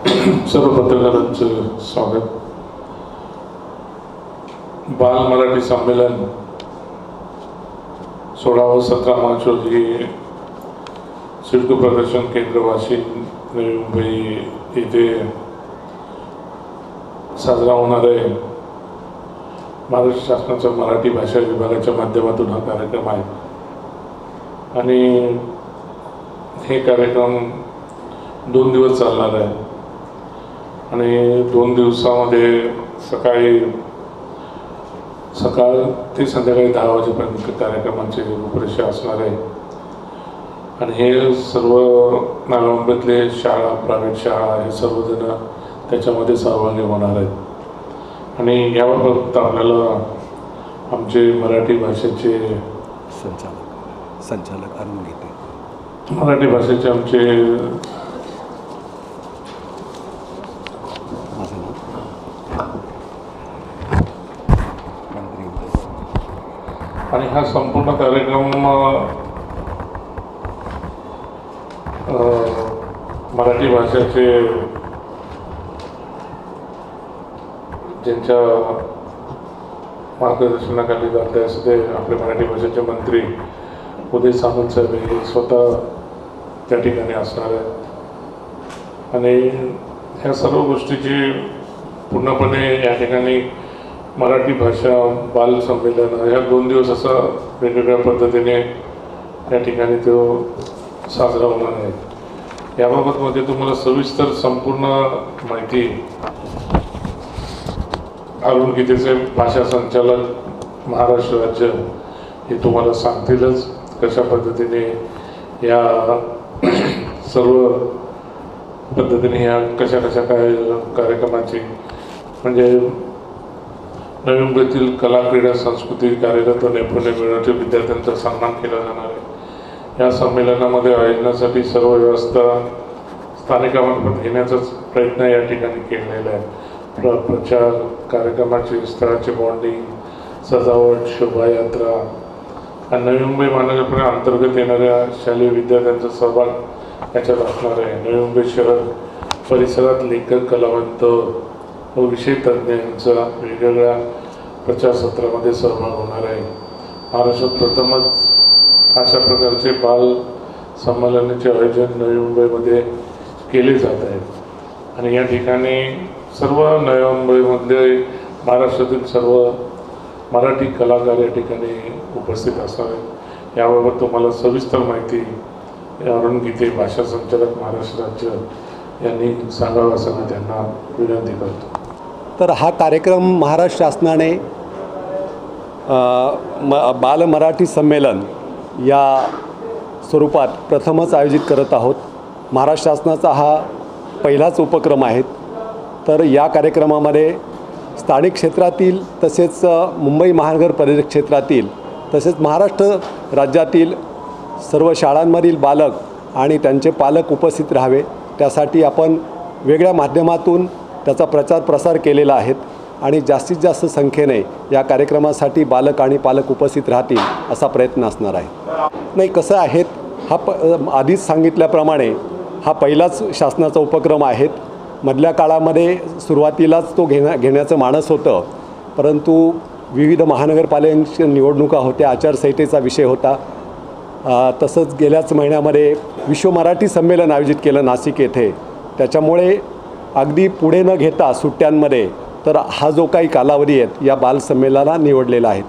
सर्व पत्रकारांचं स्वागत. बाल मराठी संमेलन 16 व 17 मार्च रोजी सिडको प्रदर्शन केंद्र वाशिम नवी मुंबई येथे साजरा होणार आहे. महाराष्ट्र शासनाच्या मराठी भाषा विभागाच्या माध्यमातून हा कार्यक्रम आहे आणि हे कार्यक्रम 2 दिवस चालणार आहे आणि 2 दिवसामध्ये सकाळ ते संध्याकाळी 10 वाजेपर्यंत कार्यक्रमाची रूपरेषा असणार आहे आणि हे सर्व नवी मुंबईतले शाळा, प्रायव्हेट शाळा हे सर्वजण त्याच्यामध्ये सहभागी होणार आहेत. आणि याबाबत आपल्याला आमचे मराठी भाषेचे संचालक अरुण गीते, मराठी भाषेचे आमचे आणि हा संपूर्ण कार्यक्रम मराठी भाषेचे ज्यांच्या मार्गदर्शनाखाली जाते असं ते आपले मराठी भाषेचे मंत्री उदय सामंत साहेब हे स्वतः त्या ठिकाणी असणार आहे आणि ह्या सर्व गोष्टीची पूर्णपणे या ठिकाणी मराठी भाषा बाल संमेलन ह्या 2 दिवस असं वेगवेगळ्या पद्धतीने या ठिकाणी तो साजरा होणार आहे. याबाबतमध्ये तुम्हाला सविस्तर संपूर्ण माहिती अरुण गीतेचे भाषा संचालक महाराष्ट्र राज्य हे तुम्हाला सांगतीलच कशा पद्धतीने या सर्व पद्धतीने या कशा काय कार्यक्रमाची म्हणजे नवी मुंबईतील कला, क्रीडा, संस्कृती, कार्यरत व नैपुण्य मिळवण्याच्या विद्यार्थ्यांचा सन्मान केला जाणार आहे. या संमेलनामध्ये आयोजनासाठी सर्व व्यवस्था स्थानिकांमार्फत घेण्याचाच प्रयत्न या ठिकाणी केलेला आहे. प्रचार, कार्यक्रमाची स्थळाचे बॉन्डिंग, सजावट, शोभायात्रा आणि नवी मुंबई महानगरपालिका अंतर्गत येणाऱ्या शालेय विद्यार्थ्यांचा सहभाग याच्यात असणार आहे. नवी मुंबई शहर परिसरात लेखक, कलावंत व विषय तज्ज्ञांचा वेगवेगळ्या प्रचारसत्रामध्ये सहभाग होणार आहे. महाराष्ट्रात प्रथमच अशा प्रकारचे बाल संमेलनाचे आयोजन नवी मुंबईमध्ये केले जात आहे आणि या ठिकाणी सर्व नवी मुंबईमध्ये महाराष्ट्रातील सर्व मराठी कलाकार या ठिकाणी उपस्थित असणार आहेत. याबाबत तुम्हाला सविस्तर माहिती अरुण गीते भाषा संचालक महाराष्ट्र राज्य यांनी सांगावं असं मी त्यांना विनंती करतो. तर हा कार्यक्रम महाराष्ट्र शासनाने बाल मराठी संमेलन या स्वरूपात प्रथमच आयोजित करत आहोत. महाराष्ट्र शासनाचा हा पहिलाच उपक्रम आहे. तर या कार्यक्रमामध्ये स्थानिक क्षेत्रातील तसेच मुंबई महानगर परिक्षेत्रातील तसेच महाराष्ट्र राज्यातील सर्व शाळांमधील बालक आणि त्यांचे पालक उपस्थित राहावे त्यासाठी आपण वेगळ्या माध्यमातून त्याचा प्रचार प्रसार केलेला आहे आणि जास्तीत जास्त संख्येने या कार्यक्रमासाठी बालक आणि पालक उपस्थित राहतील असा प्रयत्न असणार आहे. नाही कसं आहे हा आधीच सांगितल्याप्रमाणे हा पहिलाच शासनाचा उपक्रम आहे. मधल्या काळामध्ये सुरुवातीलाच तो घेण्याचं मानस होतं, परंतु विविध महानगरपालिकांच्या निवडणुका होत्या, आचारसंहितेचा विषय होता. तसंच गेल्याच महिन्यामध्ये विश्व मराठी संमेलन आयोजित केलं नाशिक येथे. त्याच्यामुळे अगदी पुढे न घेता सुट्ट्यांमध्ये तर हा जो काही कालावधी आहे या बाल संमेलनाला निवडलेला आहे.